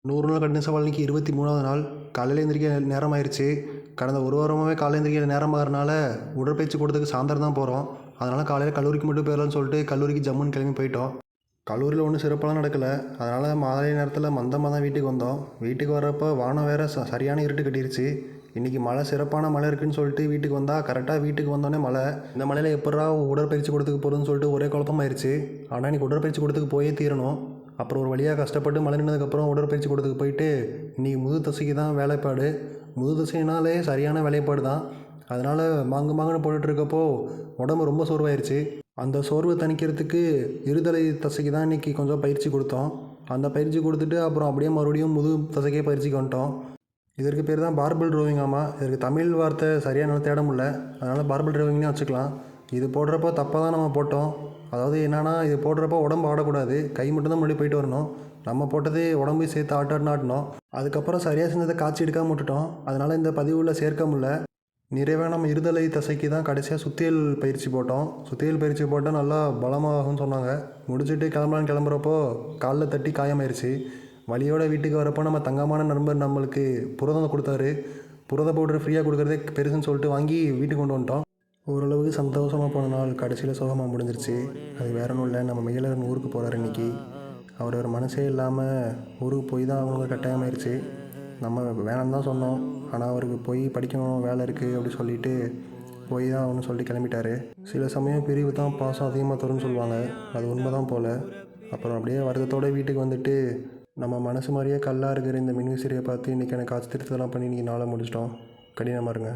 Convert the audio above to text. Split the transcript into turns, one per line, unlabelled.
100 நாள் கடின சவால் இன்னைக்கு 23வது நாள். காலையில் எந்திரிக்க நேரம் ஆயிடுச்சு. கடந்த ஒரு வாரமாகவே காலையில் எந்திரிக்க நேரமாகறனால உடற்பயிற்சி கூடத்துக்கு சாயந்தரம் தான் போகிறோம். அதனால் காலையில் கல்லூரிக்கு மட்டும் போயிடலான்னு சொல்லிட்டு கல்லூரிக்கு ஜம்முன்னு கிளம்பி போயிட்டோம். கல்லூரியில் ஒன்றும் சிறப்பாலாம் நடக்கலை. அதனால் மாலை நேரத்தில் மந்தமாக தான் வீட்டுக்கு வந்தோம். வீட்டுக்கு வர்றப்போ வானம் வேறு சரியான இருட்டு கட்டிருச்சு. இன்றைக்கி மழை சிறப்பான மழை இருக்குதுன்னு சொல்லிட்டு வீட்டுக்கு வந்தால் கரெக்டாக வீட்டுக்கு வந்தோடனே மழை. இந்த மழையில் எப்படா உடற்பயிற்சி கூடத்துக்கு போகிறதுன்னு சொல்லிட்டு ஒரே குழப்பமாயிருச்சு. ஆனால் இன்றைக்கி உடற்பயிற்சி கூடத்துக்கு போயே தீரணும். அப்புறம் ஒரு வழியாக கஷ்டப்பட்டு மழை நின்றதுக்கப்புறம் உடற்பயிற்சி கூடத்துக்கு போயிட்டு இன்றைக்கி முது தசைக்கு தான் வேலைப்பாடு. முது தசைனாலே சரியான வேலைப்பாடு தான். அதனால் மாங்குன்னு போட்டுட்ருக்கப்போ உடம்பு ரொம்ப சோர்வாயிருச்சு. அந்த சோர்வை தணிக்கிறதுக்கு இருதலை தசைக்கு தான் இன்றைக்கி கொஞ்சம் பயிற்சி கொடுத்தோம். அந்த பயிற்சி கொடுத்துட்டு அப்புறம் அப்படியே மறுபடியும் முது தசைக்கே பயிற்சிக்கு வந்துட்டோம். இதற்கு பேர் தான் பார்பல் ரோவிங். ஆமாம், இதற்கு தமிழ் வார்த்தை சரியாக நல்லா தேட முடியல. அதனால் பார்பல் ரோவிங்னே வச்சுக்கலாம். இது போடுறப்போ தப்பாக தான் நம்ம போட்டோம். அதாவது என்னென்னா, இது போடுறப்போ உடம்பு ஆடக்கூடாது, கை மட்டும்தான் முன்னாடி போயிட்டு வரணும். நம்ம போட்டதே உடம்பு சேர்த்து ஆட்டணும். அதுக்கப்புறம் சரியாக செஞ்சதை காட்சி எடுக்காமல் விட்டுட்டோம். அதனால் இந்த பதிவில் சேர்க்க முடியல. நிறைவாக நம்ம இருதலை தசைக்கு தான் கடைசியாக சுத்தியல் பயிற்சி போட்டோம். சுத்தியல் பயிற்சி போட்டால் நல்லா பலமாகும்னு சொன்னாங்க. முடிச்சுட்டு கிளம்புறப்போ காலில் தட்டி காயமாயிருச்சு. வலியோட வீட்டுக்கு வரப்போ நம்ம தங்கமான நண்பர் நம்மளுக்கு புரதம் கொடுத்தாரு. புரத பவுடர் ஃப்ரீயாக கொடுக்குறதே பெருசுன்னு சொல்லிட்டு வாங்கி வீட்டுக்கு கொண்டு வந்துட்டோம். ஓரளவுக்கு சந்தோஷமாக போன நாள் கடைசியில் சோகமாக முடிஞ்சிருச்சு. அது வேற ஒன்றும் இல்லை, நம்ம மெயிலரன் ஊருக்கு போகிறார் இன்றைக்கி. அவர் ஒரு மனசே இல்லாமல் ஊருக்கு போய் தான் அவங்களுக்கு கட்டாயமாயிருச்சு. நம்ம வேணான்னு தான் சொன்னோம். ஆனால் அவருக்கு போய் படிக்கணும், வேலை இருக்குது அப்படி சொல்லிட்டு போய் தான் அவனு சொல்லிட்டு கிளம்பிட்டாரு. சில சமயம் பிரிவு தான் பாசம் அதிகமாக தரும்னு சொல்லுவாங்க. அது உண்மை தான் போல். அப்புறம் அப்படியே வருத்தத்தோடு வீட்டுக்கு வந்துட்டு நம்ம மனசு மாதிரியே கல்லாக இருக்கிற இந்த மின்விசிறியை பார்த்து இன்றைக்கி எனக்கு ஆச்சரியத்தெல்லாம் பண்ணி இன்றைக்கி நாளை முடிச்சிட்டோம். கடினமாக இருங்க.